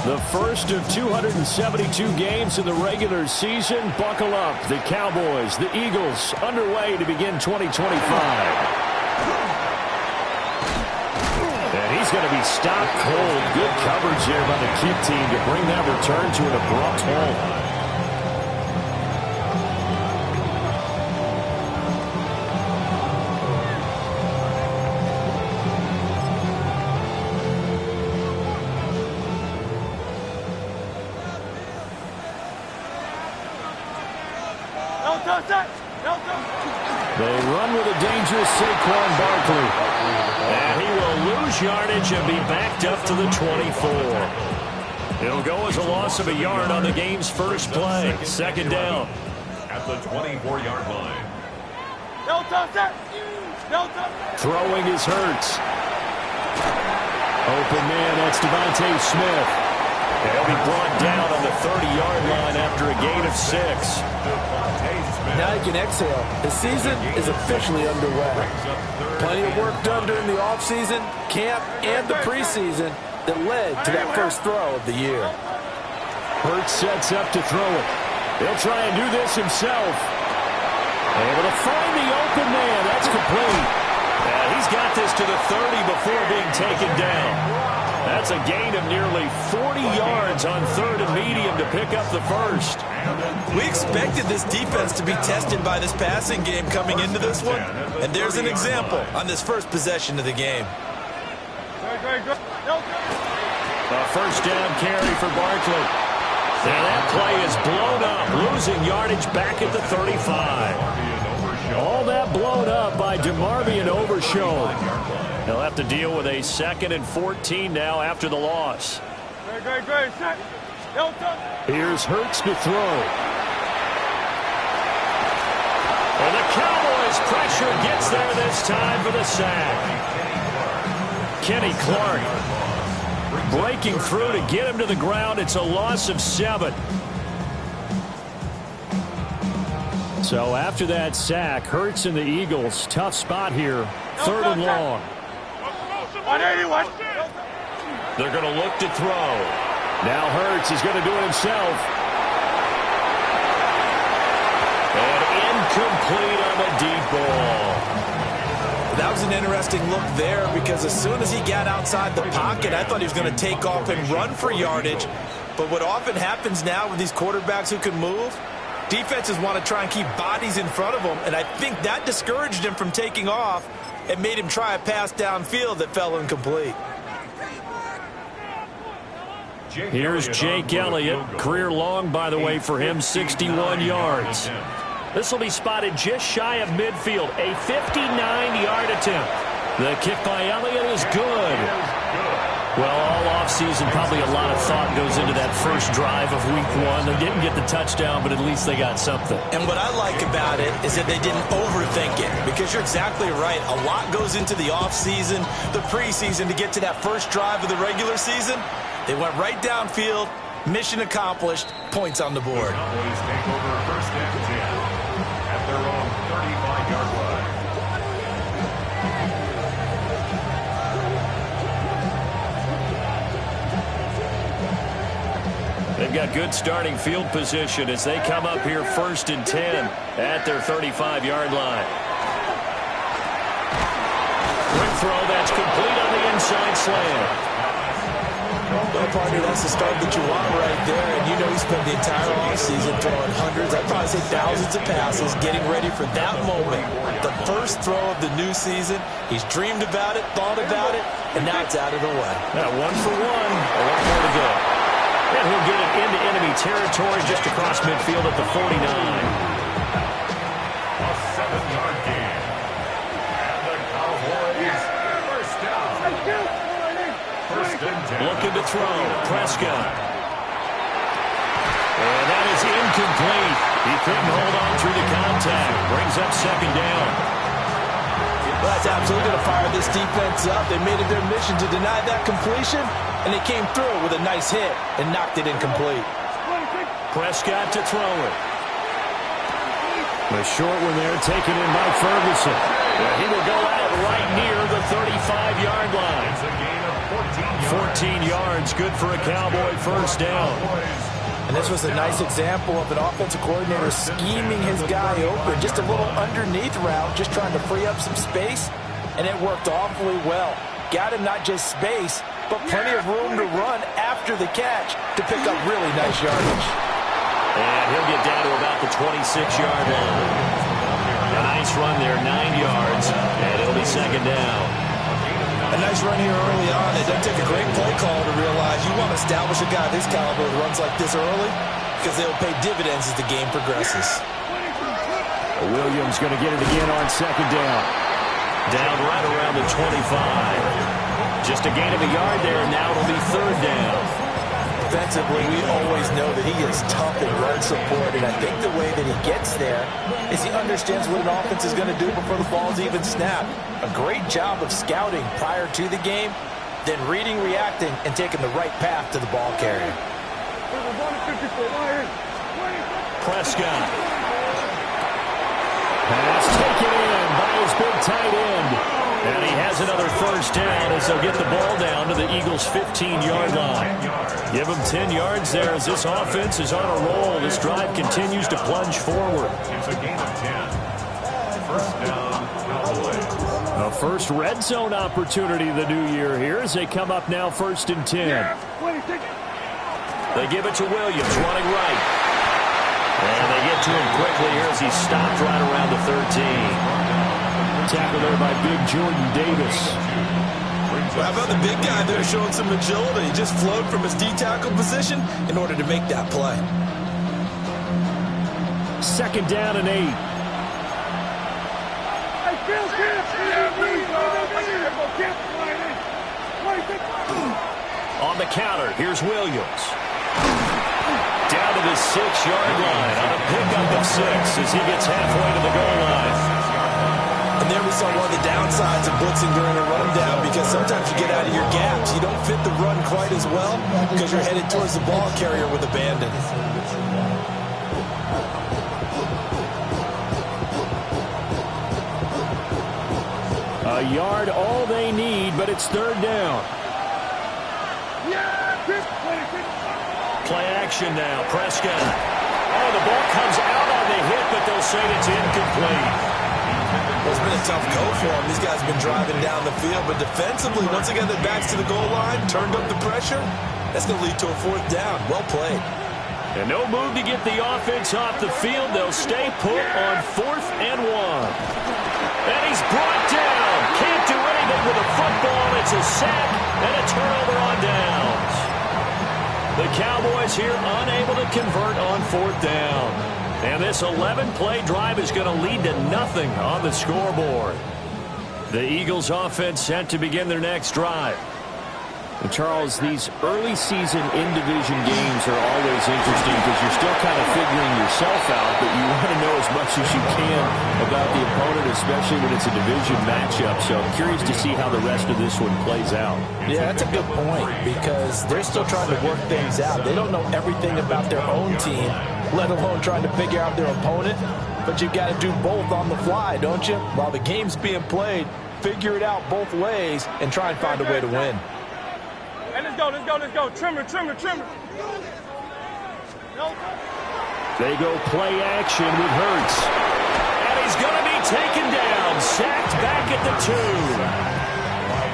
The first of 272 games in the regular season. Buckle up. The Cowboys, the Eagles, underway to begin 2025. And he's going to be stopped cold. Good coverage here by the kick team to bring that return to an abrupt halt. They run with a dangerous Saquon Barkley. And he will lose yardage and be backed up to the 24. It'll go as a loss of a yard on the game's first play. Second down. At the 24-yard line. Throwing is Hurts. Open man, that's Devontae Smith. He'll be brought down on the 30-yard line after a gain of 6. Now you can exhale. The season is officially underway. Plenty of work done during the offseason, camp, and the preseason that led to that first throw of the year. Hurts sets up to throw it. He'll try and do this himself. Able to find the open man. That's complete. He's got this to the 30 before being taken down. That's a gain of nearly 40 yards on third and medium to pick up the first. We expected this defense to be tested by this passing game coming into this one, and there's an example on this first possession of the game. A first down carry for Barkley. And that play is blown up, losing yardage back at the 35. All that blown up by DeMarvion Overshown. He'll have to deal with a 2nd and 14 now after the loss. Here's Hurts to throw. And the Cowboys pressure gets there this time for the sack. Kenny Clark breaking through to get him to the ground. It's a loss of 7. So after that sack, Hurts and the Eagles, tough spot here. 3rd and long. They're going to look to throw. Now Hurts is going to do it himself. And incomplete on the deep ball. That was an interesting look there because as soon as he got outside the pocket, I thought he was going to take off and run for yardage. But what often happens now with these quarterbacks who can move, defenses want to try and keep bodies in front of them, and I think that discouraged him from taking off and made him try a pass downfield that fell incomplete. Here's Jake Elliott. Career long, by the way, for him, 61 yards. This will be spotted just shy of midfield. A 59-yard attempt. The kick by Elliott is good. Well, all offseason, probably a lot of thought goes into that first drive of week 1. They didn't get the touchdown, but at least they got something. And what I like about it is that they didn't overthink it, because you're exactly right. A lot goes into the offseason, the preseason to get to that first drive of the regular season. They went right downfield, mission accomplished, points on the board. Cowboys take over 1st and 10 at their own 35-yard line. They've got good starting field position as they come up here 1st and 10 at their 35-yard line. Quick throw, that's complete on the inside slant. Well, partner, that's the start that you want right there. And you know he spent the entire offseason throwing hundreds, I'd probably say thousands of passes, getting ready for that moment. The first throw of the new season. He's dreamed about it, thought about it, and now it's out of the way. Yeah, 1 for 1. A lot more to go. And he'll get it into enemy territory just across midfield at the 49. A 7-yard gain. And the Cowboys first down. Looking to throw. Prescott. And that is incomplete. He couldn't hold on through the contact. Brings up 2nd down. Well, that's absolutely going to fire this defense up. They made it their mission to deny that completion, and they came through with a nice hit and knocked it incomplete. Prescott to throw it. The short one there taken in by Ferguson. He will go out right near the 35-yard line. 14 yards, good for a Cowboy first down. And this was a nice example of an offensive coordinator scheming his guy open. Just a little underneath route, just trying to free up some space, and it worked awfully well. Got him not just space, but plenty of room to run after the catch to pick up really nice yardage. And he'll get down to about the 26-yard line. A nice run there, 9 yards, and it'll be second down. A nice run here early on. It doesn't take a great play call to realize you want to establish a guy this caliber who runs like this early because they'll pay dividends as the game progresses. Williams going to get it again on second down. Down right around the 25. Just a gain of a yard there, and now it'll be third down. Defensively, we always know that he is tough in run support, and I think the way that he gets there is he understands what an offense is going to do before the ball's even snapped. A great job of scouting prior to the game, then reading, reacting, and taking the right path to the ball carrier. Prescott. Pass taken in by his big tight end. And he has another first down as they'll get the ball down to the Eagles' 15-yard line. Give them 10 yards there as this offense is on a roll. This drive continues to plunge forward. It's a gain of 10. First down, Cowboys. A first red zone opportunity the new year here as they come up now first and 10. They give it to Williams, running right. And they get to him quickly here as he stopped right around the 13. Tackle there by big Jordan Davis. Well, how about the big guy there showing some agility? He just flowed from his D-tackle position in order to make that play. Second down and 8. On the counter, here's Williams. Down to the 6-yard line on a pickup of 6 as he gets halfway to the goal line. And there we saw one of the downsides of blitzing during a rundown because sometimes you get out of your gaps. You don't fit the run quite as well because you're headed towards the ball carrier with abandon. A yard all they need, but it's third down. Play action now, Prescott. Oh, the ball comes out on the hit, but they'll say it's incomplete. It's been a tough go for them. These guys have been driving down the field, but defensively, once again, their backs to the goal line, turned up the pressure. That's going to lead to a fourth down. Well played. And no move to get the offense off the field. They'll stay put on 4th and 1. And he's brought down. Can't do anything with a football. It's a sack and a turnover on downs. The Cowboys here unable to convert on 4th down. And this 11-play drive is going to lead to nothing on the scoreboard. The Eagles offense set to begin their next drive. And Charles, these early season in-division games are always interesting because you're still kind of figuring yourself out, but you want to know as much as you can about the opponent, especially when it's a division matchup. So I'm curious to see how the rest of this one plays out. Yeah, that's a good point because they're still trying to work things out. They don't know everything about their own team, let alone trying to figure out their opponent. But you've got to do both on the fly, don't you? While the game's being played, figure it out both ways and try and find a way to win. Hey, let's go, let's go, let's go. Trimmer, trimmer, trimmer. They go play action with Hurts. And he's going to be taken down. Sacked back at the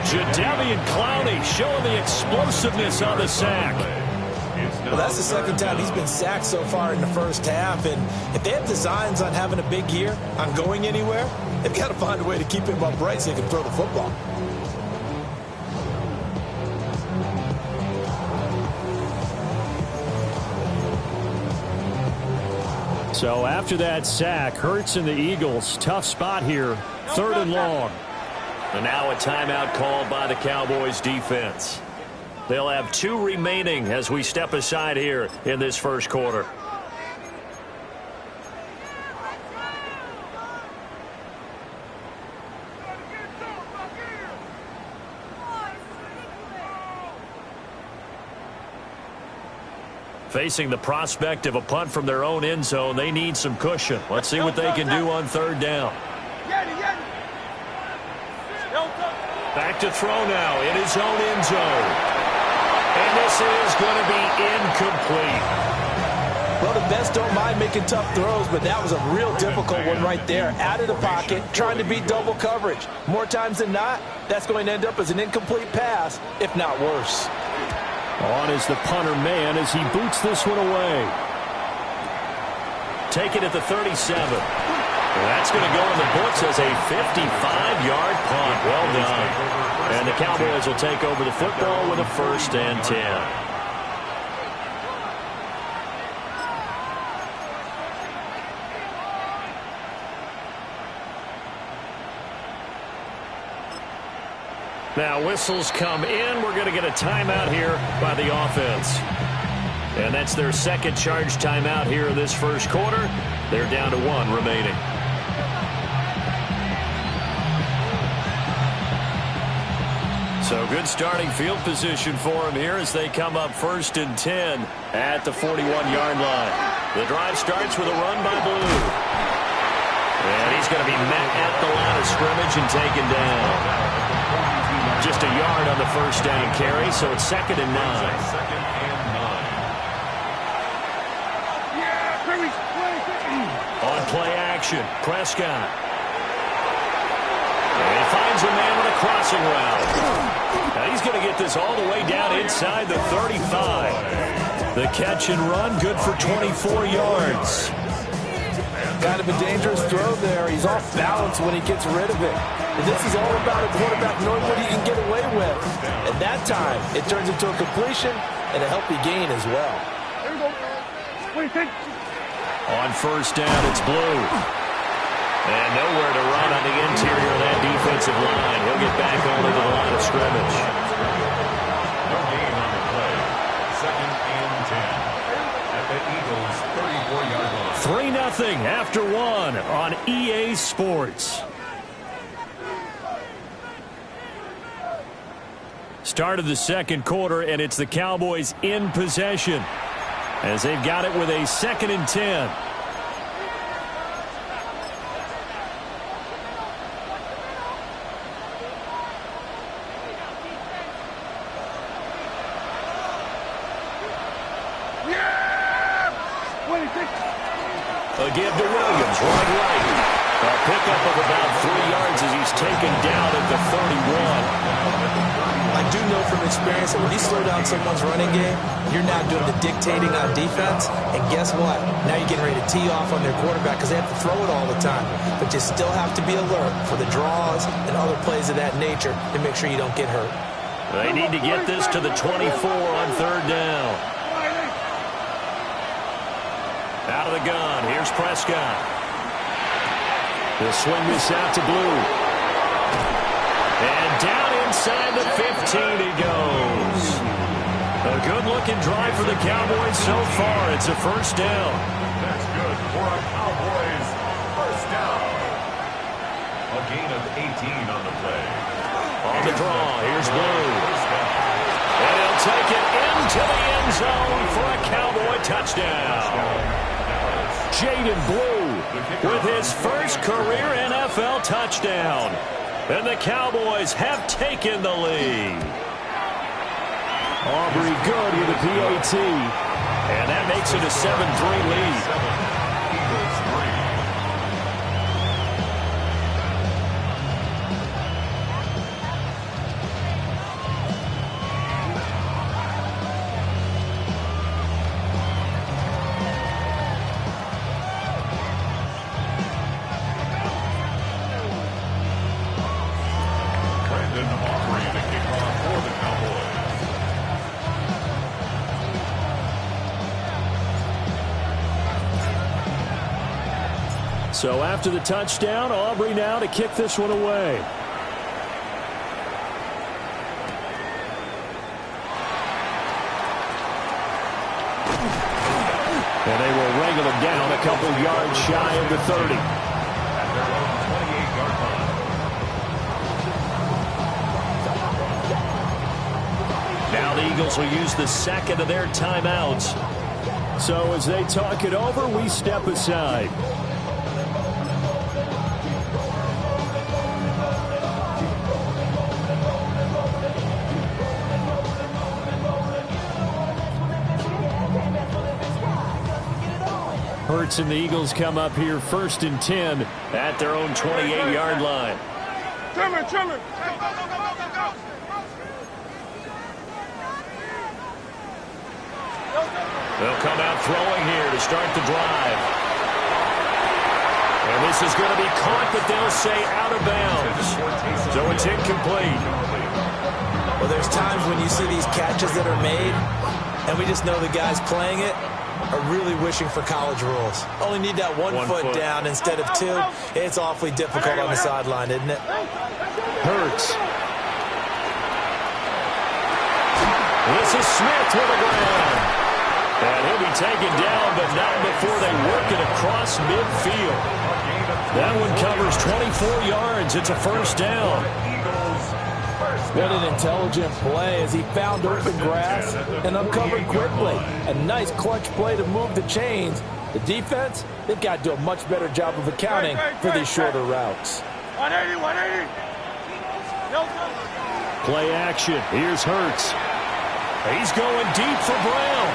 2. Jadeveon Clowney showing the explosiveness on the sack. Well, that's the second time he's been sacked so far in the first half. And if they have designs on having a big year, on going anywhere, they've got to find a way to keep him upright so he can throw the football. So after that sack, Hurts and the Eagles, tough spot here, 3rd and long. And now a timeout called by the Cowboys defense. They'll have 2 remaining as we step aside here in this first quarter. Facing the prospect of a punt from their own end zone, they need some cushion. Let's see what they can do on 3rd down. Back to throw now in his own end zone. This is going to be incomplete. Well, the best don't mind making tough throws, but that was a real difficult one right there. Out of the pocket, trying to beat double coverage. More times than not, that's going to end up as an incomplete pass, if not worse. On is the punter man as he boots this one away. Take it at the 37. That's going to go in the books as a 55-yard punt. Well done. And the Cowboys will take over the football with a 1st and 10. Now whistles come in. We're going to get a timeout here by the offense. And that's their second charge timeout here in this first quarter. They're down to 1 remaining. So good starting field position for them here as they come up 1st and 10 at the 41-yard line. The drive starts with a run by Blue. And he's going to be met at the line of scrimmage and taken down. Just a yard on the 1st down carry, so it's 2nd and 9. On play action, Prescott. And he finds a man with a crossing route. Now he's going to get this all the way down inside the 35. The catch and run, good for 24 yards. Kind of a dangerous throw there. He's off balance when he gets rid of it. And this is all about a quarterback knowing what he can get away with. At that time, it turns into a completion and a healthy gain as well. On 1st down, it's Blue. And nowhere to run on the interior of that defensive line. He'll get back onto the line of scrimmage. No gain on the play. 2nd and 10. At the Eagles' 34-yard line. 3-0 after 1 on EA Sports. Start of the second quarter, and it's the Cowboys in possession as they've got it with a 2nd and 10. A give to Williams, right. A pickup of about 3 yards as he's taken down at the 31. I do know from experience that when you slow down someone's running game, you're now doing the dictating on defense. And guess what? Now you're getting ready to tee off on their quarterback because they have to throw it all the time. But you still have to be alert for the draws and other plays of that nature to make sure you don't get hurt. They need to get this to the 24 on 3rd down. Out of the gun. Here's Prescott. They'll swing this out to Blue. And down inside the 15 he goes. A good-looking drive for the Cowboys so far. It's a 1st down. That's good for a Cowboys 1st down. A gain of 18 on the play. On the draw, here's Blue. And he'll take it into the end zone for a Cowboy touchdown. Jaden Blue with his first career NFL touchdown. And the Cowboys have taken the lead. Aubrey good with a PAT. And that makes it a 7-3 lead. So after the touchdown, Aubrey now to kick this one away. And they will wrangle him down a couple yards shy of the 30. Now the Eagles will use the second of their timeouts. So as they talk it over, we step aside. Hurts and the Eagles come up here 1st and 10 at their own 28-yard line. Trimmer. They'll come out throwing here to start the drive. And this is going to be caught, but they'll say out of bounds. So it's incomplete. Well, there's times when you see these catches that are made, and we just know the guys playing it are really wishing for college rules. Only need that one foot down instead of two. It's awfully difficult on the sideline, isn't it? Hurts. This is Smith with a ground. And he'll be taken down, but not before they work it across midfield. That one covers 24 yards. It's a 1st down. What an intelligent play as he found open grass and uncovered quickly. A nice clutch play to move the chains. The defense, they've got to do a much better job of accounting for these shorter routes. 180. Play action. Here's Hurts. He's going deep for Brown.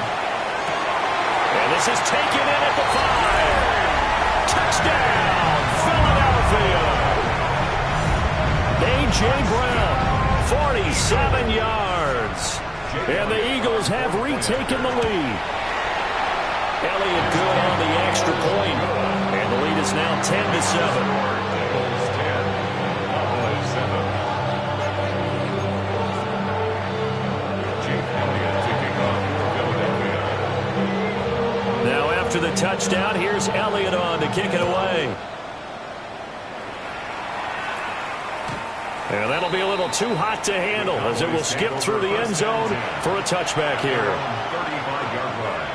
And this is taken in at the 5. Touchdown, Philadelphia. A.J. Brown, 47 yards. And the Eagles have retaken the lead. Elliott good on the extra point. And the lead is now 10-7. After the touchdown, here's Elliott on to kick it away. And that'll be a little too hot to handle as it will skip through the end zone for a touchback here. 35-yard line.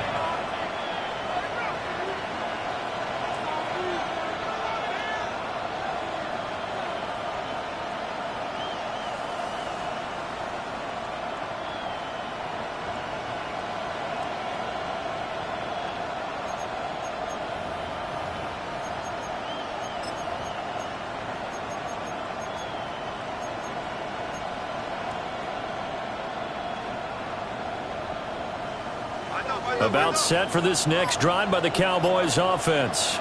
About set for this next drive by the Cowboys offense.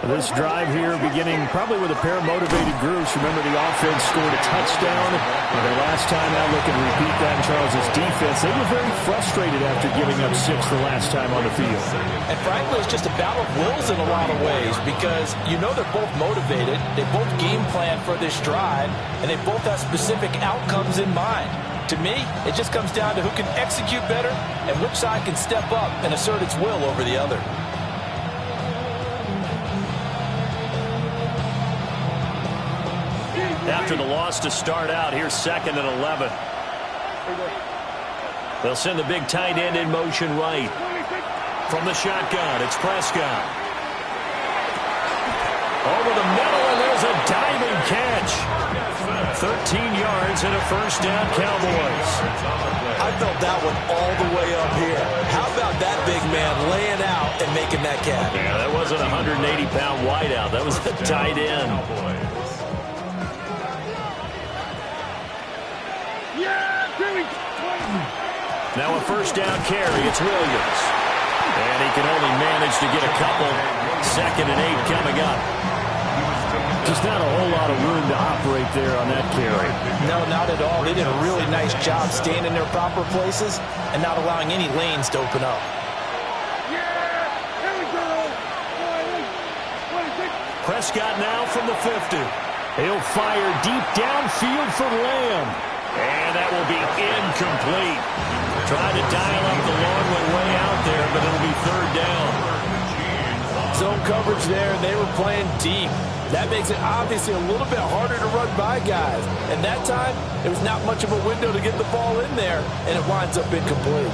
This drive here beginning probably with a pair of motivated groups. Remember, the offense scored a touchdown. And their last time out, looking to repeat that in Charles' defense. They were very frustrated after giving up 6 the last time on the field. And frankly, it's just a battle of wills in a lot of ways because you know they're both motivated. They both game plan for this drive, and they both have specific outcomes in mind. To me, it just comes down to who can execute better and which side can step up and assert its will over the other. After the loss to start out, here's 2nd and 11. They'll send the big tight end in motion right. From the shotgun, it's Prescott. Over the middle, and there's a diving catch. 13 yards and a 1st down, Cowboys. I felt that one all the way up here. How about that big man laying out and making that catch? Yeah, that wasn't a 180-pound wideout. That was the tight end. Now a 1st down carry. It's Williams. And he can only manage to get a couple. 2nd and 8 coming up. Just not a whole lot of room to operate there on that carry. No, not at all. They did a really nice job staying in their proper places and not allowing any lanes to open up. Prescott now from the 50. He'll fire deep downfield for Lamb. And that will be incomplete. Trying to dial up the long way out there, but it'll be 3rd down. Zone coverage there, and they were playing deep. That makes it obviously a little bit harder to run by guys. And that time, there was not much of a window to get the ball in there, and it winds up incomplete.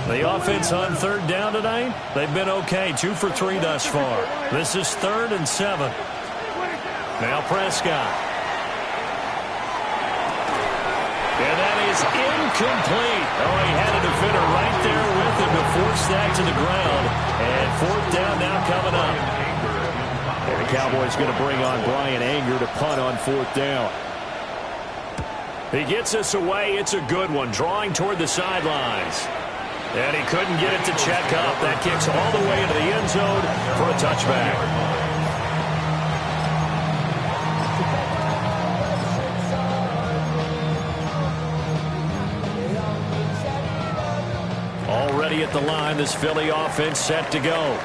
The offense on 3rd down tonight, they've been okay. 2 for 3 thus far. This is 3rd and 7. Now Prescott. And that is incomplete. Oh, he had a defender right there with him to force that to the ground. And 4th down now coming up. And the Cowboys going to bring on Brian Anger to punt on 4th down. He gets us away. It's a good one, drawing toward the sidelines. And he couldn't get it to check up. That kicks all the way into the end zone for a touchback. Already at the line, this Philly offense set to go.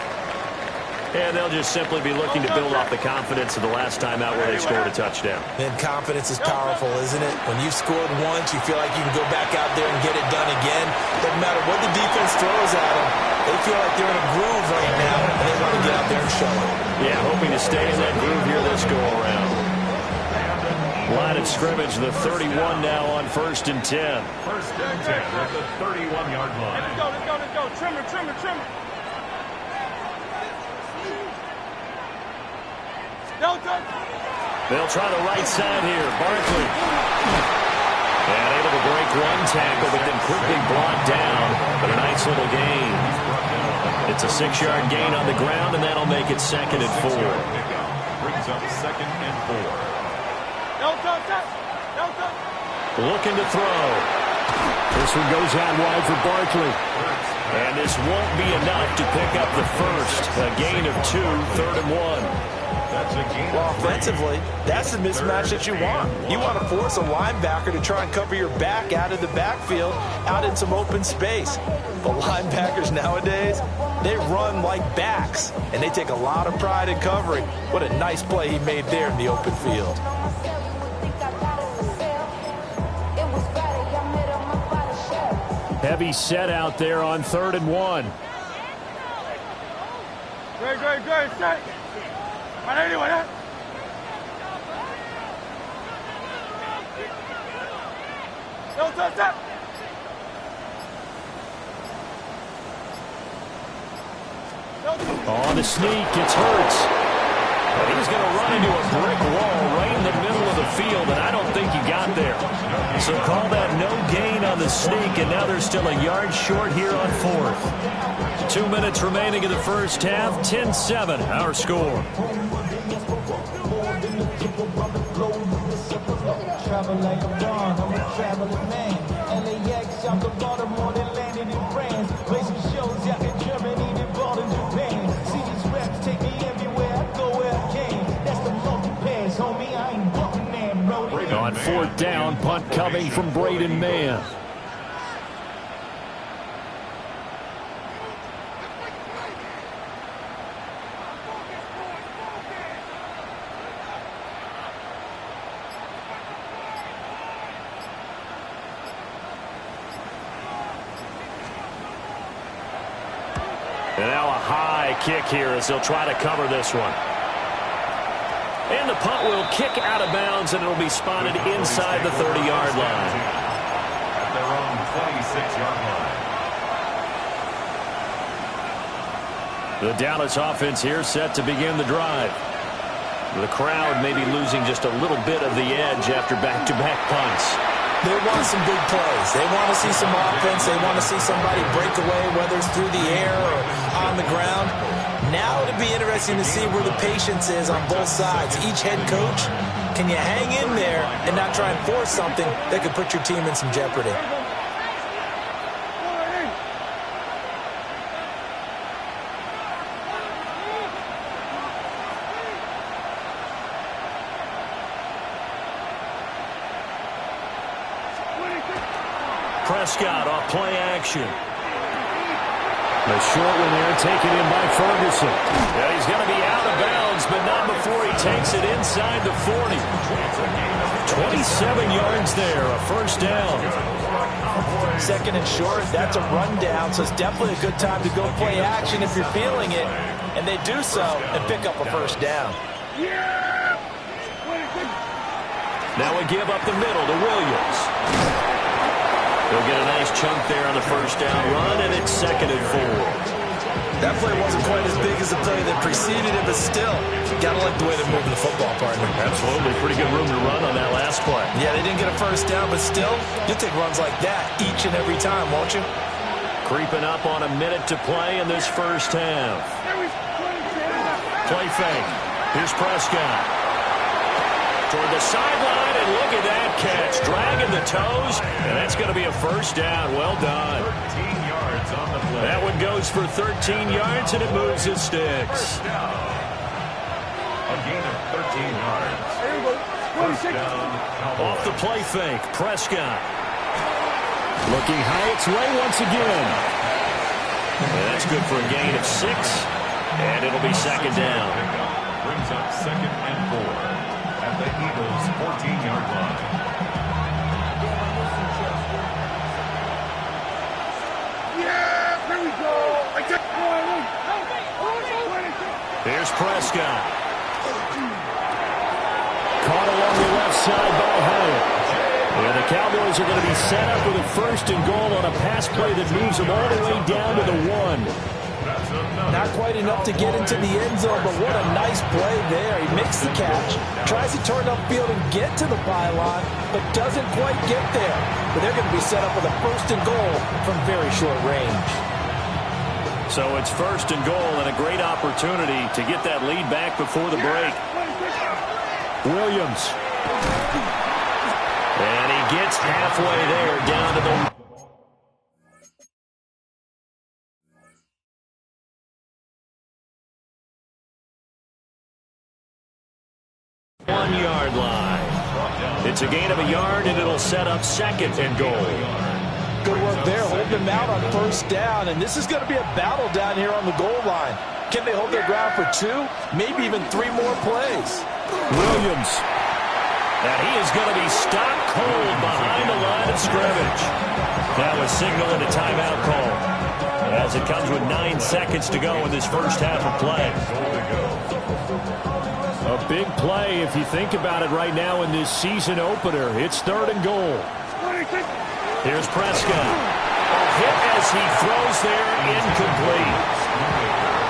And they'll just simply be looking to build off the confidence of the last time out where they scored a touchdown. And confidence is powerful, isn't it? When you've scored once, you feel like you can go back out there and get it done again. Doesn't matter what the defense throws at them. They feel like they're in a groove right now, and they want to get out there and show it. Yeah, hoping to stay in that groove here this go-around. Line of scrimmage, the 31 now on 1st and 10. 1st and 10 at the 31-yard line. Let's go, let's go, let's go. Trimmer, trimmer, trimmer. They'll try the right side here. Barkley. And able to break one tackle, but then quickly brought down. But a nice little gain. It's a 6-yard gain on the ground, and that'll make it 2nd and 4. Brings up 2nd and 4. Looking to throw. This one goes out wide for Barkley. And this won't be enough to pick up the first. A gain of 2, 3rd and 1. Well, offensively, that's the mismatch that you want. You want to force a linebacker to try and cover your back out of the backfield, out in some open space. But linebackers nowadays, they run like backs, and they take a lot of pride in covering. What a nice play he made there in the open field. Heavy set out there on 3rd and 1. Great, set. Anyway, stop. On the sneak, it's Hurts. He's going to run into a brick wall right in the middle of the field, and I don't think he got there. So call that no gain on the sneak, and now they're still a yard short here on 4th. 2 minutes remaining in the first half, 10-7, our score. Travel like a bond, I'm a traveling man. LAX, I'm the Baltimore that landed in France. Play some shows out in Germany, then ball in Japan. See these reps take me everywhere, I go where I can. That's the multi-pass, homie, I ain't walking there, bro. On 4th down, punt coming from Braden Mann. And now a high kick here as they'll try to cover this one. And the punt will kick out of bounds, and it'll be spotted inside the 30-yard line. At their own 26-yard line. The Dallas offense here set to begin the drive. The crowd may be losing just a little bit of the edge after back-to-back punts. They want some big plays. They want to see some offense. They want to see somebody break away, whether it's through the air or on the ground. Now it'll be interesting to see where the patience is on both sides. Each head coach, can you hang in there and not try and force something that could put your team in some jeopardy? Prescott off play action. The short one there taken in by Ferguson. Yeah, he's going to be out of bounds, but not before he takes it inside the 40. 27 yards there, a first down. 2nd and short, that's a rundown, so it's definitely a good time to go play action if you're feeling it. And they do so and pick up a first down. Now we give up the middle to Williams. They'll get a nice chunk there on the first down run, and it's 2nd and 4. That play wasn't quite as big as the play that preceded it, but still, gotta like the way they're moving the football, partner. Absolutely. Pretty good room to run on that last play. Yeah, they didn't get a first down, but still, you'll take runs like that each and every time, won't you? Creeping up on a minute to play in this first half. Play fake. Here's Prescott. toward the sideline, and look at that catch. Dragging the toes, and that's going to be a first down. Well done. 13 yards on the play. That one goes for 13 yards, and it moves his sticks. First down. A gain of 13 yards. First down, Cowboys. Off the play fake, Prescott. Looking high its way once again. And that's good for a gain of 6, and it'll be second down. Brings up 2nd and 4 at the Eagles' 14-yard line. Yeah, there we go. Here's Prescott. Caught along the left side by Hyatt. And the Cowboys are going to be set up with a 1st and goal on a pass play that moves them all the way down to the 1. Not quite enough to get into the end zone, but what a nice play there. He makes the catch, tries to turn upfield and get to the pylon, but doesn't quite get there. But they're going to be set up with a 1st and goal from very short range. So it's 1st and goal and a great opportunity to get that lead back before the break. Williams. And he gets halfway there down to the 1-yard line. It's a gain of a yard, and it'll set up 2nd and goal. Good work there, holding them out on 1st down, and this is going to be a battle down here on the goal line. Can they hold their ground for 2, maybe even 3 more plays? Williams. And he is going to be stopped cold behind the line of scrimmage. That was signaling a timeout call as it comes with 9 seconds to go in this first half of play. A big play if you think about it right now in this season opener. It's 3rd and goal. Here's Prescott. A hit as he throws there, incomplete.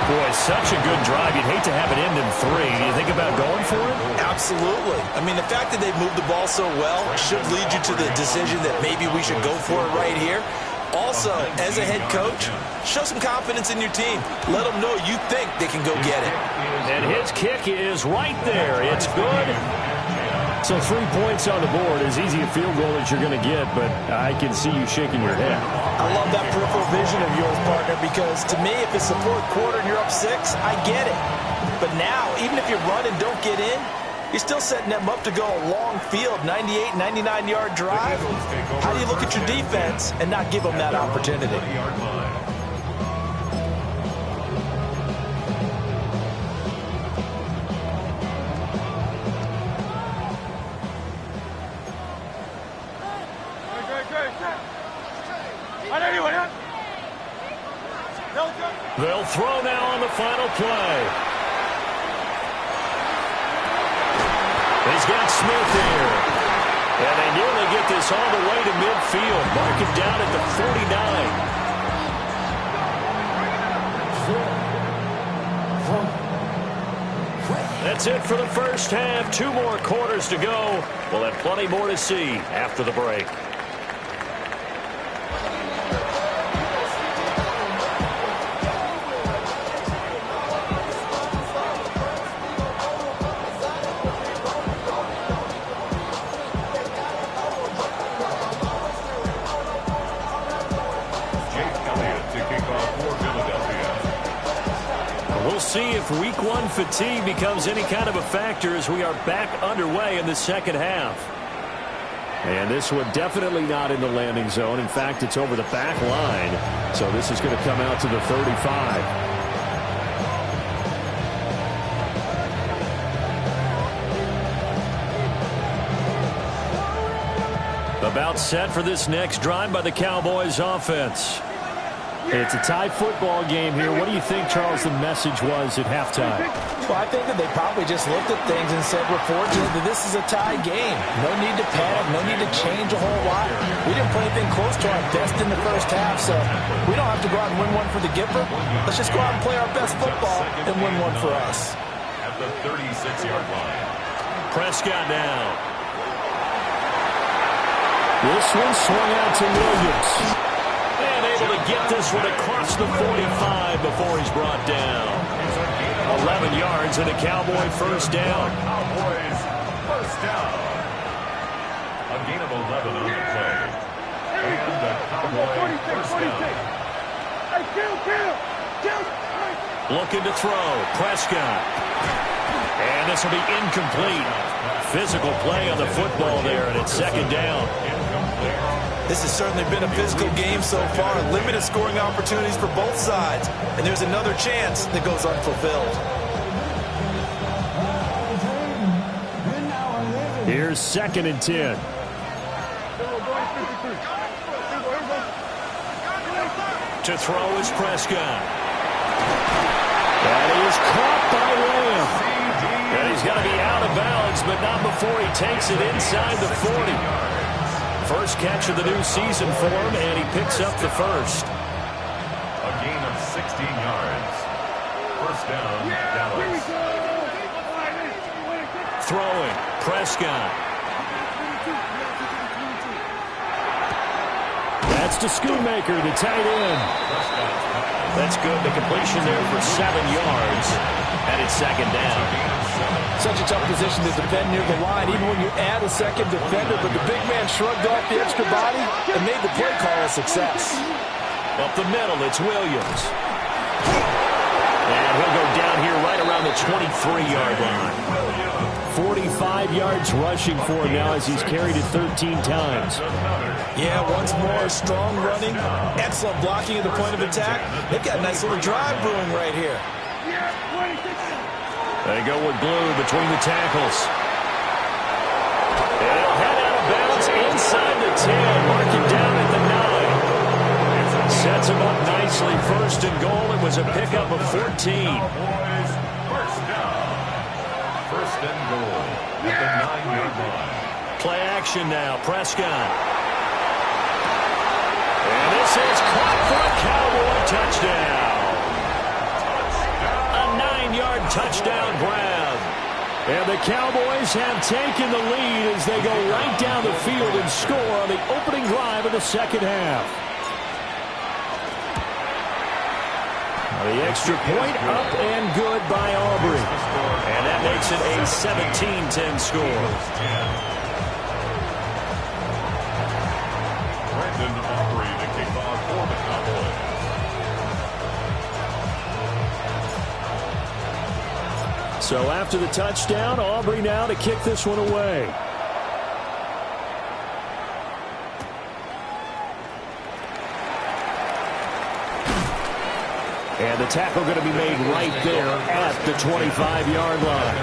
Boy, such a good drive. You'd hate to have it end in 3. Do you think about going for it? Absolutely. I mean, the fact that they've moved the ball so well should lead you to the decision that maybe we should go for it right here. Also, as a head coach, show some confidence in your team. Let them know you think they can go get it. And his kick is right there. It's good. So 3 points on the board, as easy a field goal as you're going to get, but I can see you shaking your head. I love that peripheral vision of yours, partner, because to me, if it's the 4th quarter and you're up 6, I get it. But now, even if you run and don't get in, you're still setting them up to go a long field, 98, 99-yard drive. How do you look at your defense and not give them that opportunity? They'll throw now on the final play. He's got Smith here. And they nearly get this all the way to midfield. Mark it down at the 49. That's it for the first half. 2 more quarters to go. We'll have plenty more to see after the break. We'll see if week 1 fatigue becomes any kind of a factor as we are back underway in the second half. And this one definitely not in the landing zone. In fact, it's over the back line. So this is going to come out to the 35. About set for this next drive by the Cowboys offense. It's a tie football game here. What do you think, Charles, the message was at halftime? Well, I think that they probably just looked at things and said, we're fortunate that this is a tie game. No need to panic, no need to change a whole lot. We didn't play anything close to our best in the first half, so we don't have to go out and win one for the Gipper. Let's just go out and play our best football and win one for us. At the 36-yard line. Prescott now. This one swung out to Williams. And able to get this one across the 45 before he's brought down. 11 yards and a Cowboy first down. Cowboys first down. A gain of 11 on the play. And the Cowboy first down. Looking to throw. Prescott. And this will be incomplete. Physical play on the football there, and it's second down. This has certainly been a physical game so far. Limited scoring opportunities for both sides. And there's another chance that goes unfulfilled. Here's 2nd and 10. To throw is Prescott. That is caught by Williams. And he's got to be out of bounds, but not before he takes it inside the 40. First catch of the new season for him, and he picks up the first. A gain of 16 yards. First down, Dallas. Throwing, Prescott. That's to Schoonmaker, the tight end. That's good. The completion there for 7 yards, and it's second down. Such a tough position to defend near the line, even when you add a second defender, but the big man shrugged off the extra body and made the play call a success. Up the middle, it's Williams. And he'll go down here right around the 23-yard line. 45 yards rushing for him now as he's carried it 13 times. Yeah, once more, strong running, excellent blocking at the point of attack. They've got a nice little drive brewing right here. They go with glue between the tackles. And he'll head out of bounds inside the 10. Mark him down at the 9. Sets him up nicely. First and goal. It was a pickup of 14. First down. First and goal at the 9-yard line. Play action now. Prescott. And this is caught for a Cowboy touchdown. A 9-yard touchdown grab. And the Cowboys have taken the lead as they go right down the field and score on the opening drive of the second half. The extra point up and good by Aubrey. And that makes it a 17-10 score. Brandon Aubrey to kick off for the Cowboys. So after the touchdown, Aubrey now to kick this one away. And the tackle going to be made right there at the 25-yard line.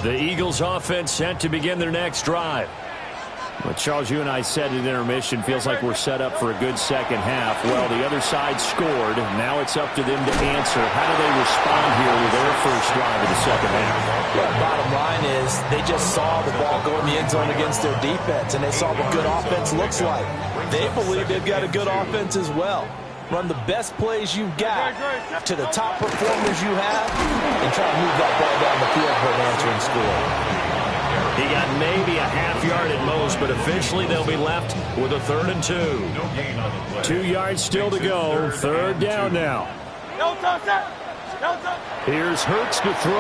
The Eagles offense set to begin their next drive. Well, Charles, you and I said at intermission, feels like we're set up for a good second half. Well, the other side scored. Now it's up to them to answer. How do they respond here with their first drive of the second half? Well, bottom line is they just saw the ball go in the end zone against their defense, and they saw what good offense looks like. They believe they've got a good offense as well. Run the best plays you've got to the top performers you have and try to move that ball down the field for an answering score. He got maybe a half yard at most, but officially they'll be left with a 3rd and 2. 2 yards still to go. Third down now. Here's Hurts to throw.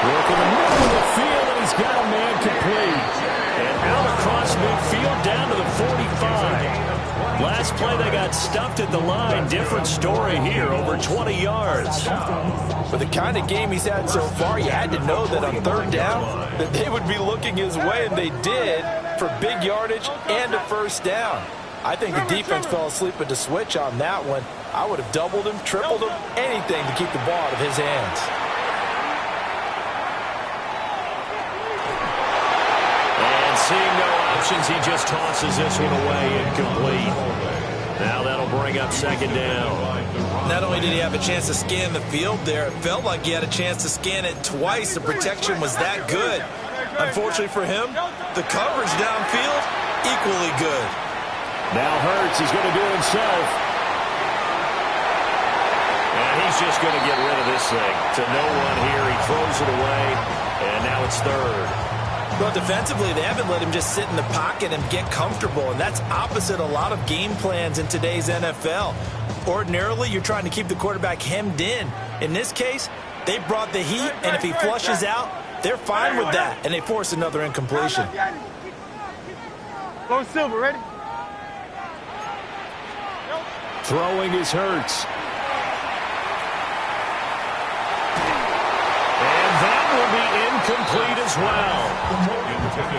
Work in the middle of the field, and he's got a man complete. And out across midfield down to the 45. Last play they got stuffed at the line. Different story here, over 20 yards. With the kind of game he's had so far, you had to know that on third down that they would be looking his way, and they did, for big yardage and a first down. I think the defense fell asleep at the switch on that one. I would have doubled him, tripled him, anything to keep the ball out of his hands. And seeing no options, he just tosses this one away, incomplete. Now that'll bring up second down. Not only did he have a chance to scan the field there, it felt like he had a chance to scan it twice. The protection was that good. Unfortunately for him, the coverage downfield, equally good. Now Hurts, he's going to do it himself. And he's just going to get rid of this thing to no one here. He throws throws it away, and now it's third. Well, defensively, they haven't let him just sit in the pocket and get comfortable, and that's opposite a lot of game plans in today's NFL. Ordinarily, you're trying to keep the quarterback hemmed in. In this case, they brought the heat, and if he flushes out, they're fine with that, and they force another incompletion. Go Silver, ready? Throwing is Hurts. And that will be incomplete as well.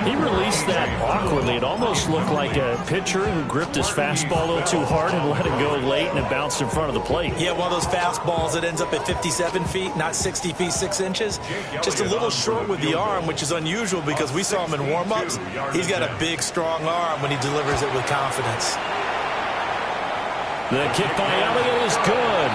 He released that awkwardly. It almost looked like a pitcher who gripped his fastball a little too hard and let it go late, and it bounced in front of the plate. Yeah, one of those fastballs that ends up at 57 feet, not 60 feet, 6 inches. Just a little short with the arm, which is unusual because we saw him in warm-ups. He's got a big, strong arm when he delivers it with confidence. The kick by Elliott is good.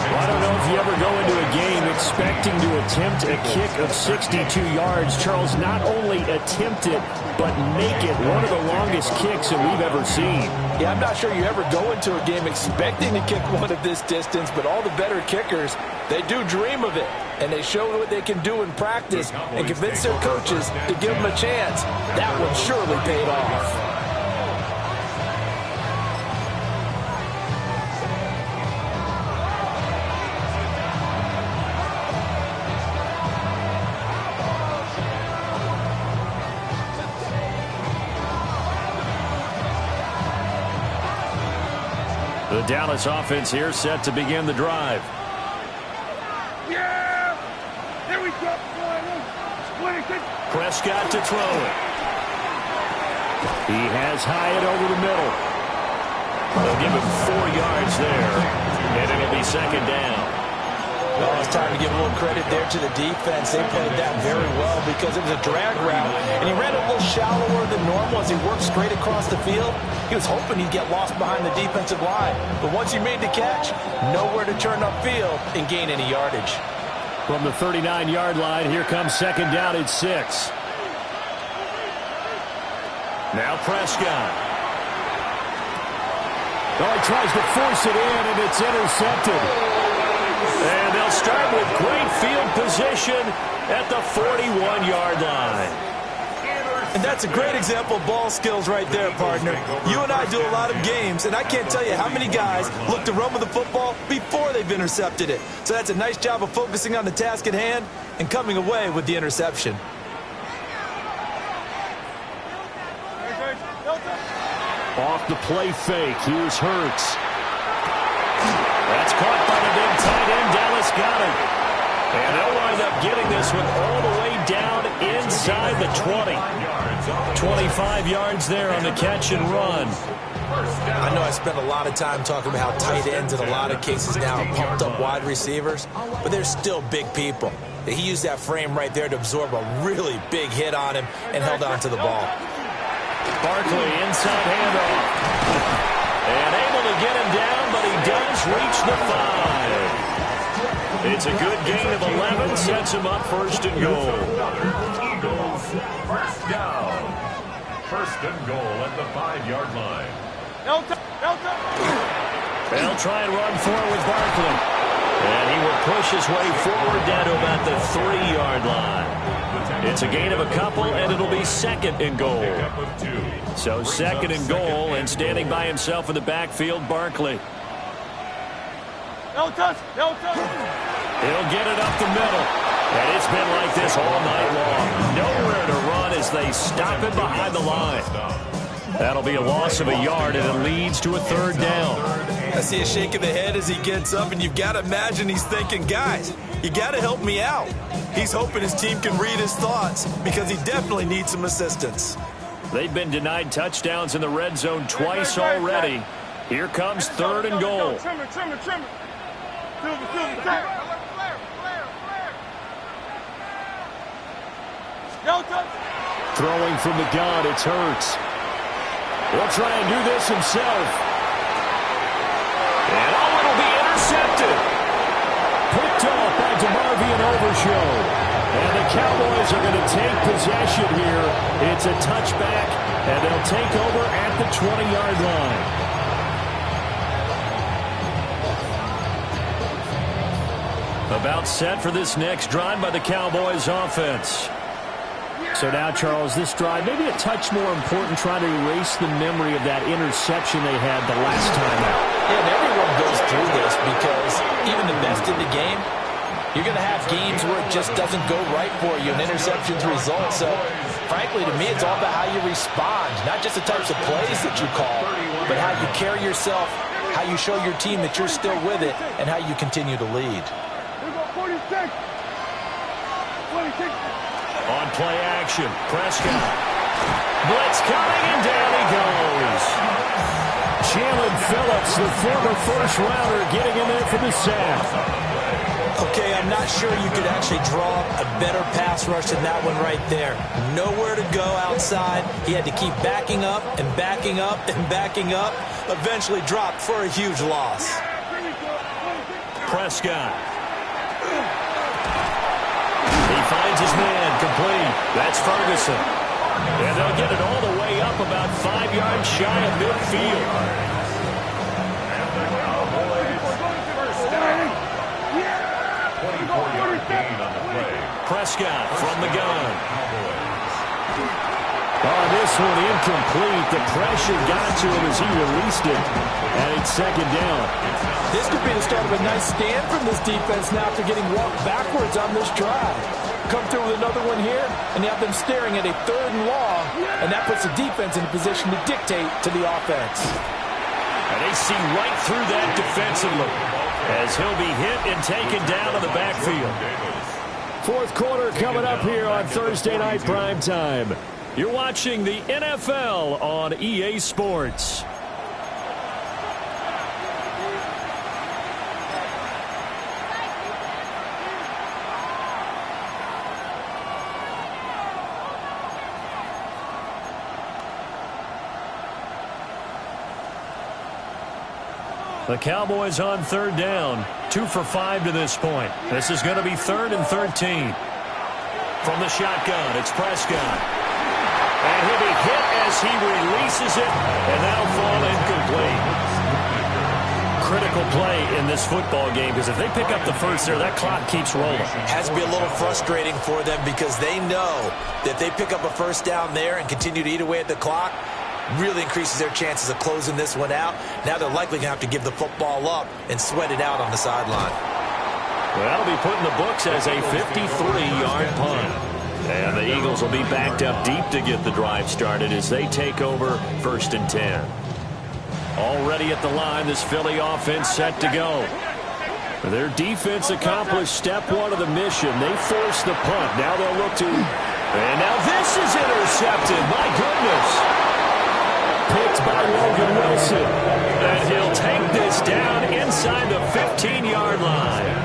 Well, I don't know if you ever go into a game expecting to attempt a kick of 62 yards. Charles, not only attempt it, but make it one of the longest kicks that we've ever seen. Yeah, I'm not sure you ever go into a game expecting to kick one of this distance, but all the better kickers, they do dream of it, and they show what they can do in practice and convince their coaches to give them a chance. That one surely paid off. The Dallas offense here set to begin the drive. Yeah! There we go. Prescott to throw it. He has Hyatt over the middle. They'll give him 4 yards there, and it'll be second down. Well, it's time to give a little credit there to the defense. They played that very well because it was a drag route, and he ran it a little shallower than normal as he worked straight across the field. He was hoping he'd get lost behind the defensive line, but once he made the catch, nowhere to turn upfield and gain any yardage. From the 39-yard line, here comes second down at 6. Now Prescott. Oh, he tries to force it in, and it's intercepted. And they'll start with great field position at the 41-yard line. And that's a great example of ball skills right there, partner. You and I do a lot of games, and I can't tell you how many guys look to run with the football before they've intercepted it. So that's a nice job of focusing on the task at hand and coming away with the interception. Off the play fake, here's Hurts. That's caught by the big tight end. Dallas got it. And they'll wind up getting this one all the way down inside the 20. 25 yards there on the catch and run. I know I spent a lot of time talking about how tight ends in a lot of cases now are pumped up wide receivers, but they're still big people. He used that frame right there to absorb a really big hit on him and held on to the ball. Barkley inside handoff. And able to get him down, but he does reach the 5. It's a good gain of 11, sets him up first and goal. Eagles, first down. First and goal at the 5-yard line. They'll try and run forward with Barkley. And he will push his way forward down to about the 3-yard line. It's a gain of a couple, and it'll be second and goal. So second and goal, and standing by himself in the backfield, Barkley. No touch, no touch. He'll get it up the middle. And it's been like this all night long. Nowhere to run as they stop him behind the line. That'll be a loss of a yard, and it leads to a third down. I see a shake of the head as he gets up, and you've got to imagine he's thinking, guys, you got to help me out. He's hoping his team can read his thoughts because he definitely needs some assistance. They've been denied touchdowns in the red zone twice already. Here comes third and goal. Trimmer. Silver. No touch. Throwing from the gun, it's Hurts. He'll try and do this himself. And it'll be intercepted. Picked off by DeMarvion Overshow. And the Cowboys are going to take possession here. It's a touchback, and they'll take over at the 20-yard line. About set for this next drive by the Cowboys offense. So now, Charles, this drive maybe a touch more important, trying to erase the memory of that interception they had the last time out. Yeah, and everyone goes through this because even the best in the game, you're going to have games where it just doesn't go right for you, and interceptions result. So, frankly, to me, it's all about how you respond, not just the types of plays that you call, but how you carry yourself, how you show your team that you're still with it, and how you continue to lead. On play action, Prescott. Blitz coming, and down he goes. Jalen Phillips, the former first-rounder, getting in there for the sack. Okay, I'm not sure you could actually draw a better pass rush than that one right there. Nowhere to go outside. He had to keep backing up and backing up and backing up. Eventually dropped for a huge loss. Prescott. He finds his man, complete. That's Ferguson. And they'll get it all the way up about 5 yards shy of midfield. Prescott from the gun. Oh, this one incomplete. The pressure got to him as he released it. And it's second down. This could be the start of a nice stand from this defense now after getting walked backwards on this drive. Come through with another one here, and you have them staring at a 3rd and long, and that puts the defense in a position to dictate to the offense. And they see right through that defensively as he'll be hit and taken down in the backfield. Fourth quarter coming up here on Thursday Night Primetime. You're watching the NFL on EA Sports. The Cowboys on 3rd down. 2 for 5 to this point. This is going to be 3rd and 13. From the shotgun, it's Prescott. And he'll be hit as he releases it, and that'll fall incomplete. Critical play in this football game, because if they pick up the first there, that clock keeps rolling. Has to be a little frustrating for them because they know that they pick up a first down there and continue to eat away at the clock, really increases their chances of closing this one out. Now they're likely going to have to give the football up and sweat it out on the sideline. Well, that'll be put in the books as a 53-yard punt. And the Eagles will be backed up deep to get the drive started as they take over 1st and 10. Already at the line, this Philly offense set to go. Their defense accomplished step 1 of the mission. They forced the punt. Now they'll look to... And now this is intercepted. My goodness. Picked by Logan Wilson. And he'll take this down inside the 15-yard line.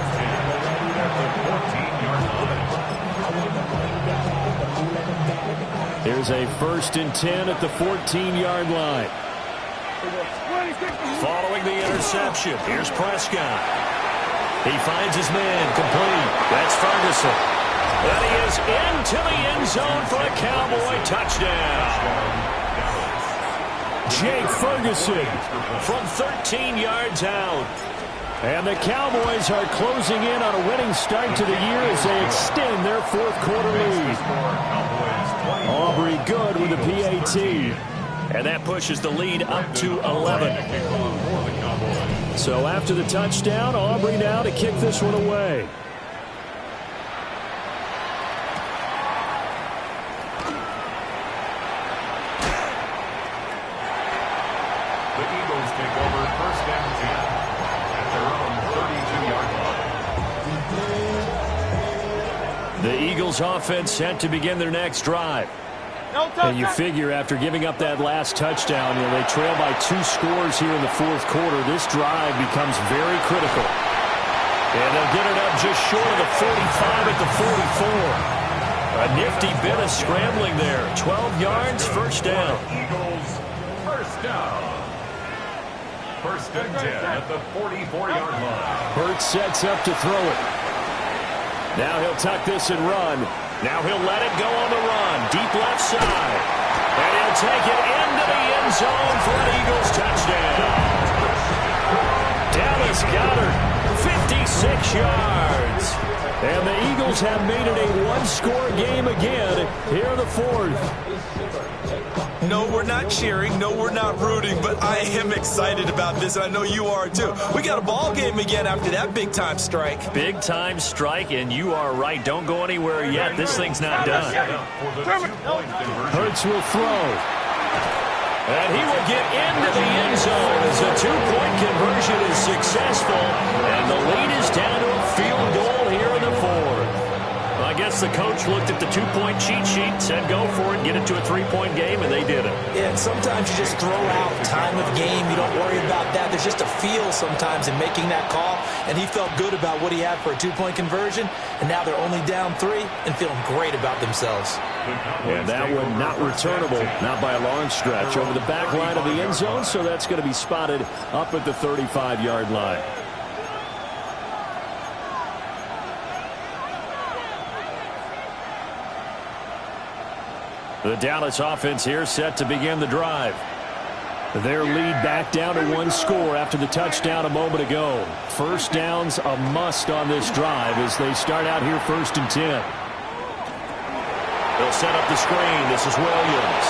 Here's a 1st and 10 at the 14-yard line. Following the interception, here's Prescott. He finds his man, complete. That's Ferguson. And he is into the end zone for a Cowboy touchdown. Jake Ferguson from 13 yards out. And the Cowboys are closing in on a winning start to the year as they extend their 4th quarter lead. Aubrey good with the PAT. And that pushes the lead up to 11. So after the touchdown, Aubrey now to kick this one away. The Eagles take over 1st and 10 at their own 32-yard line. The Eagles offense set to begin their next drive. And you figure after giving up that last touchdown, they trail by 2 scores here in the 4th quarter. This drive becomes very critical. And they'll get it up just short of the 45 at the 44. A nifty bit of scrambling there. 12 yards, 1st down. Eagles, 1st down. 1st and 10 at the 44-yard line. Hurts sets up to throw it. Now he'll tuck this and run. Now he'll let it go on the run. Deep left side. And he'll take it into the end zone for an Eagles touchdown. Dallas Goedert, 56 6 yards. And the Eagles have made it a one-score game again here in the fourth. No, we're not cheering. No, we're not rooting. But I am excited about this, and I know you are too. We got a ball game again after that big-time strike. Big-time strike, and you are right. Don't go anywhere yet. This thing's not done. Hurts will throw. And he will get into the end zone as a two-point conversion is successful. And the lead is down to a field goal here in the fourth. I guess the coach looked at the two-point cheat sheet, said go for it, get it to a three-point game, and they did it. Yeah, and sometimes you just throw out time of game. You don't worry about that. There's just a feel sometimes in making that call, and he felt good about what he had for a two-point conversion, and now they're only down 3 and feeling great about themselves. And that one not returnable, not by a long stretch, over the back line of the end zone, so that's going to be spotted up at the 35-yard line. The Dallas offense here set to begin the drive. Their lead back down to 1 score after the touchdown a moment ago. First down's a must on this drive as they start out here 1st and 10. They'll set up the screen. This is Williams.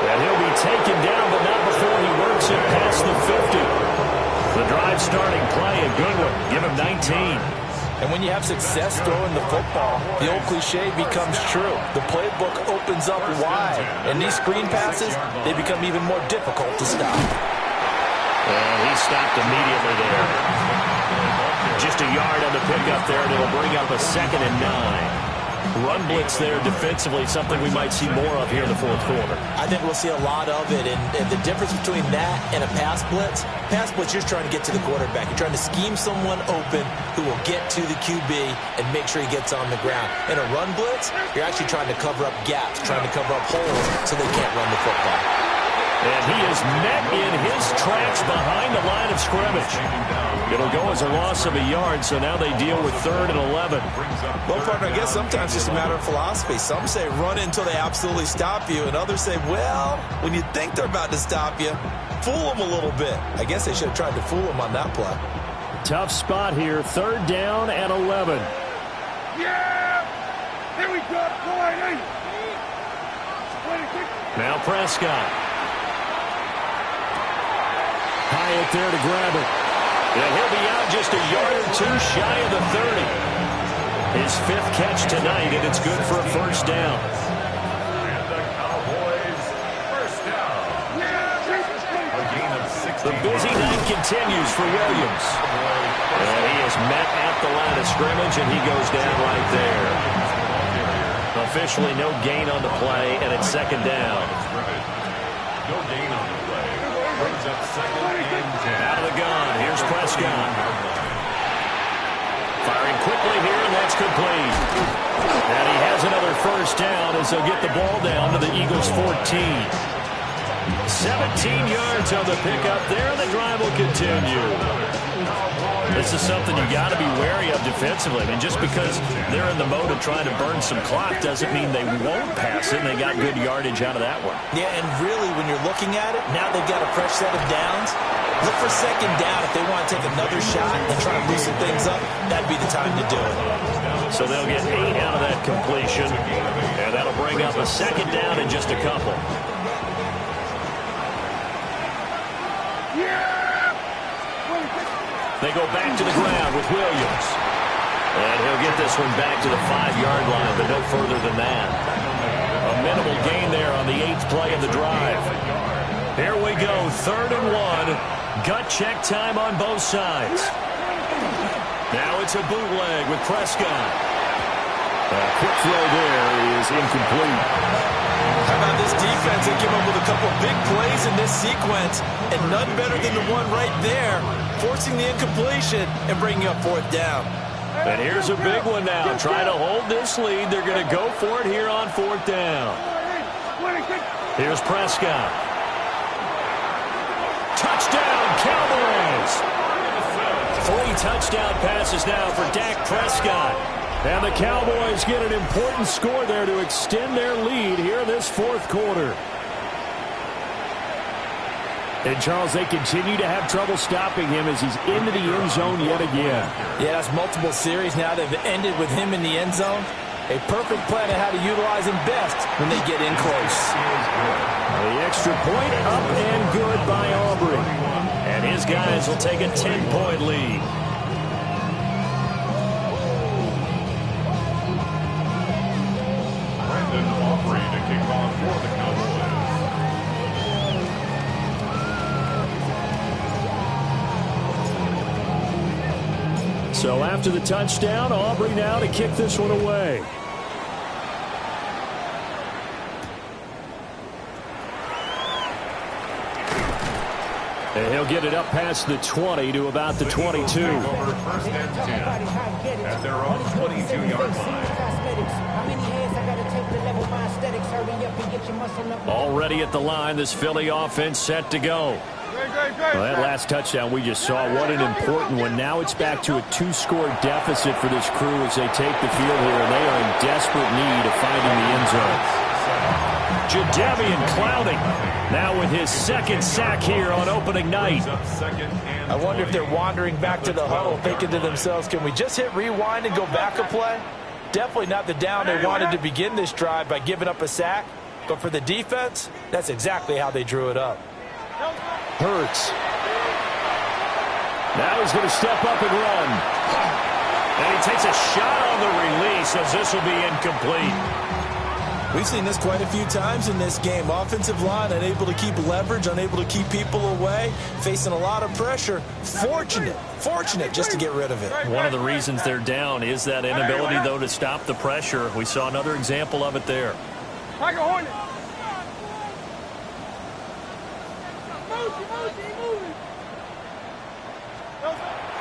And he'll be taken down, but not before he works it past the 50. The drive starting play, a good one. Give him 19. And when you have success throwing the football, the old cliche becomes true. The playbook opens up wide. And these screen passes, they become even more difficult to stop. And he stopped immediately there. Just a yard on the pickup there, and it'll bring up a 2nd and 9. Run blitz there defensively, something we might see more of here in the fourth quarter. I think we'll see a lot of it, and the difference between that and a pass blitz, you're trying to get to the quarterback. You're trying to scheme someone open who will get to the QB and make sure he gets on the ground. In a run blitz, you're actually trying to cover up gaps, trying to cover up holes so they can't run the football. And he is met in his tracks behind the line of scrimmage. It'll go as a loss of a yard, so now they deal with 3rd and 11. Well, partner, I guess sometimes it's just a matter of philosophy. Some say run until they absolutely stop you, and others say, well, when you think they're about to stop you, fool them a little bit. I guess they should have tried to fool them on that play. Tough spot here, 3rd down and 11. Yeah! Here we go, boy! Now Prescott. Hyatt there to grab it. And he'll be out just a yard or 2 shy of the 30. His 5th catch tonight, and it's good for a 1st down. And the Cowboys, 1st down. A gain of 16. The busy night continues for Williams. And he is met at the line of scrimmage, and he goes down right there. Officially no gain on the play, and it's 2nd down. No gain on the play. Brings up 2nd and 10. Out of the gun, here's Prescott. Firing quickly here, and that's complete. And he has another 1st down as they'll get the ball down to the Eagles' 14. 17 yards on the pickup there, and the drive will continue. This is something you got to be wary of defensively. I mean, just because they're in the mode of trying to burn some clock doesn't mean they won't pass it, and they got good yardage out of that one. Yeah, and really, when you're looking at it, now they've got a fresh set of downs. Look for 2nd down. If they want to take another shot and try to loosen things up, that'd be the time to do it. So they'll get 8 out of that completion, and that'll bring up a 2nd down in just a couple. They go back to the ground with Williams. And he'll get this one back to the 5-yard line, but no further than that. A minimal gain there on the 8th play of the drive. Here we go, 3rd and 1. Gut check time on both sides. Now it's a bootleg with Prescott. A quick throw there is incomplete. How about this defense? They came up with a couple of big plays in this sequence, and none better than the one right there, forcing the incompletion and bringing up 4th down. And here's a big one now. Trying to hold this lead. They're going to go for it here on 4th down. Here's Prescott. Touchdown, Cowboys! 3 touchdown passes now for Dak Prescott. And the Cowboys get an important score there to extend their lead here in this 4th quarter. And, Charles, they continue to have trouble stopping him as he's into the end zone yet again. Yeah, that's multiple series now that have ended with him in the end zone. A perfect plan of how to utilize him best when they get in close. The extra point up and good by Aubrey. And his guys will take a 10-point lead. Aubrey to kick off for the Cowboys. So after the touchdown, Aubrey now to kick this one away. And he'll get it up past the 20 to about the 22. First and 10 at their own 22-yard line. Already at the line, this Philly offense set to go. Well, that last touchdown we just saw, what an important one. Now it's back to a 2-score deficit for this crew as they take the field here, and they are in desperate need of finding the end zone. Jadeveon Clowney now with his second sack here on opening night. I wonder if they're wandering back to the huddle thinking to themselves, can we just hit rewind and go back a play? Definitely not the down they wanted to begin this drive by giving up a sack. But for the defense, that's exactly how they drew it up. Hurts. Now he's going to step up and run. And he takes a shot on the release as this will be incomplete. We've seen this quite a few times in this game. Offensive line unable to keep leverage, unable to keep people away, facing a lot of pressure. Fortunate just to get rid of it. One of the reasons they're down is that inability, though, to stop the pressure. We saw another example of it there. Tiger Hornet.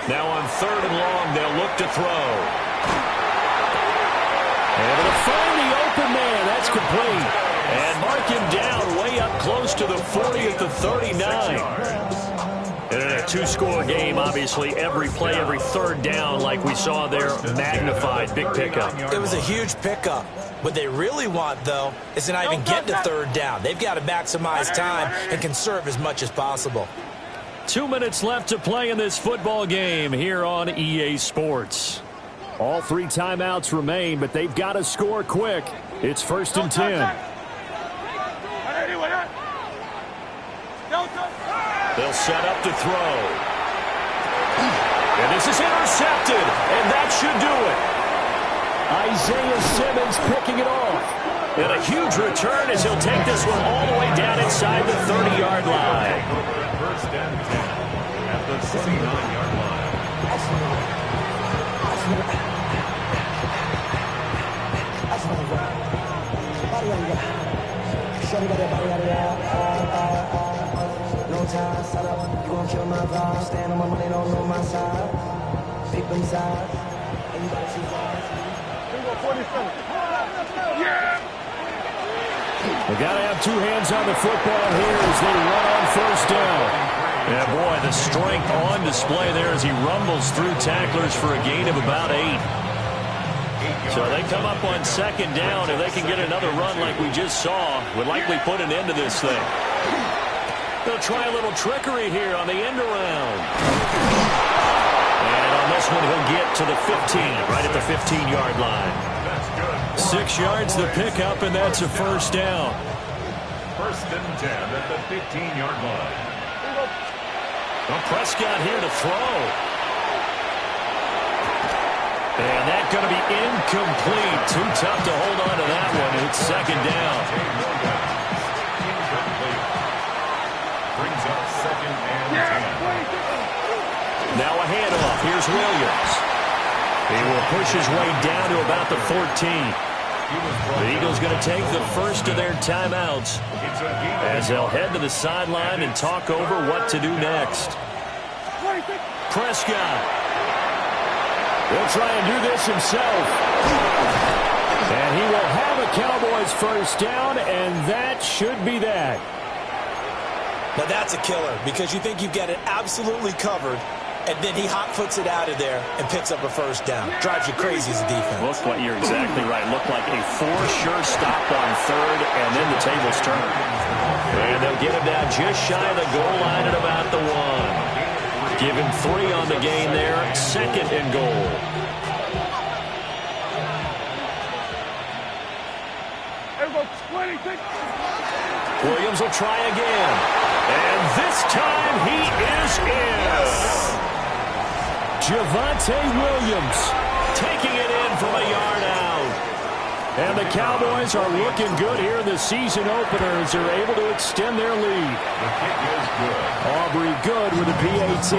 Now on 3rd and long, they'll look to throw. Able to find the open man. That's complete. And mark him down way up close to the 40 at the 39. And in a 2-score game, obviously, every play, every third down, like we saw there, magnified. Big pickup. It was a huge pickup. What they really want, though, is to not even get to 3rd down. They've got to maximize time and conserve as much as possible. 2 minutes left to play in this football game here on EA Sports. All 3 timeouts remain, but they've got to score quick. It's 1st and 10. They'll set up to throw. And this is intercepted, and that should do it. Isaiah Simmons picking it off. And a huge return as he'll take this one all the way down inside the 30-yard line. First and 10 at the 69-yard line. No time, set up, you gon' kill my vibe. Stand on my money, don't know my side. Pick them sides, and you gotta see sides. We got to have 2 hands on the football here as they run on 1st down. Yeah, boy, the strength on display there as he rumbles through tacklers for a gain of about 8. So they come up on 2nd down. If they can get another run like we just saw, would likely put an end to this thing. They'll try a little trickery here on the end around. And on this one, he'll get to the 15, right at the 15-yard line. 6 yards the pickup, and that's a 1st down. 1st and 10 at the 15-yard line. Well, Prescott here to throw. And that's going to be incomplete. Too tough to hold on to that one. It's 2nd down. Incomplete. Brings up 2nd and 10. Now a handoff. Here's Williams. He will push his way down to about the 14. The Eagles going to take the first of their timeouts as they'll head to the sideline and talk over what to do next. Prescott. He'll try and do this himself. And he will have a Cowboys 1st down, and that should be that. Now that's a killer because you think you've got it absolutely covered, and then he hot-foots it out of there and picks up a first down. Drives you crazy as a defense. Looked like you're exactly right. Looked like a for-sure stop on third, and then the tables turn. And they'll get him down just shy of the goal line at about the 1. Give him 3 on the gain there. 2nd and goal. Williams will try again. And this time he is in. Javonte Williams taking it in from a yard out. And the Cowboys are looking good here in the season opener as they're able to extend their lead. Aubrey good with a PAT.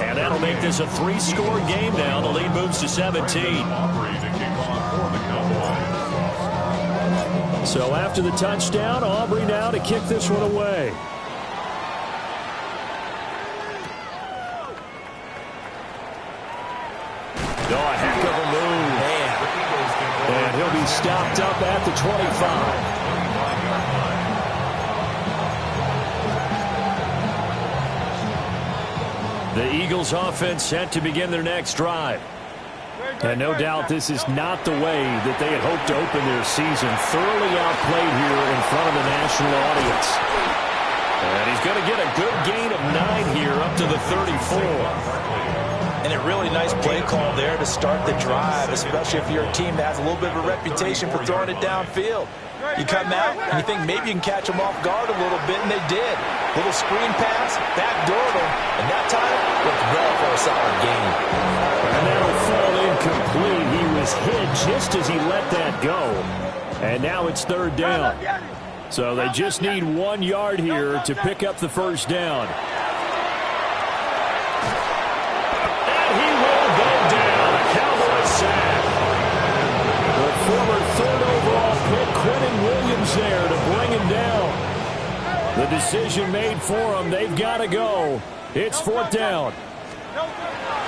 And that'll make this a 3-score game now. The lead moves to 17. So after the touchdown, Aubrey now to kick this one away. Oh, a heck of a move. Man. And he'll be stopped up at the 25. The Eagles offense set to begin their next drive. And no doubt this is not the way that they had hoped to open their season. Thoroughly outplayed here in front of the national audience. And he's going to get a good gain of 9 here up to the 34. And a really nice play call there to start the drive, especially if you're a team that has a little bit of a reputation for throwing it downfield. You come out and you think maybe you can catch them off guard a little bit, and they did. Little screen pass, backdoored them, and that time looked well for a solid gain. And that'll fall incomplete. He was hit just as he let that go. And now it's 3rd down. So they just need 1 yard here to pick up the first down. And he will go down. A Cowboys sack. The former 3rd overall pick, Quentin Williams there to bring him down. The decision made for him. They've got to go. It's 4th down.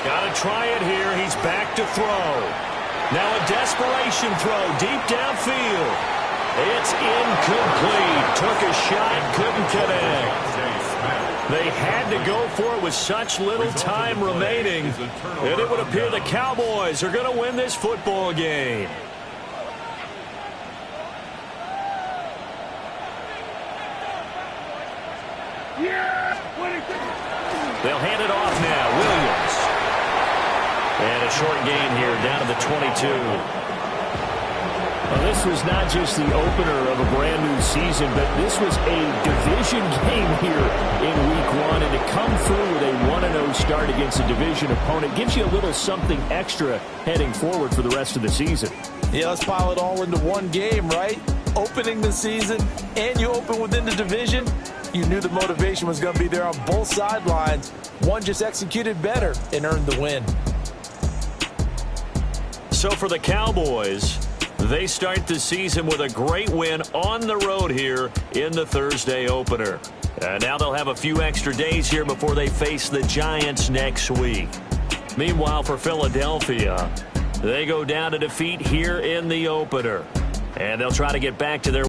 Got to try it here. He's back to throw. Now a desperation throw deep downfield. It's incomplete. Took a shot, couldn't connect. They had to go for it with such little time remaining. And it would appear the Cowboys are going to win this football game. They'll hand it off now. Williams. And a short gain here down to the 22. Well, this was not just the opener of a brand new season, but this was a division game here in week 1. And to come through with a 1-0 start against a division opponent gives you a little something extra heading forward for the rest of the season. Yeah, let's pile it all into one game, right? Opening the season, and you open within the division. You knew the motivation was going to be there on both sidelines. One just executed better and earned the win. So for the Cowboys, they start the season with a great win on the road here in the Thursday opener. And now they'll have a few extra days here before they face the Giants next week. Meanwhile, for Philadelphia, they go down to defeat here in the opener. And they'll try to get back to their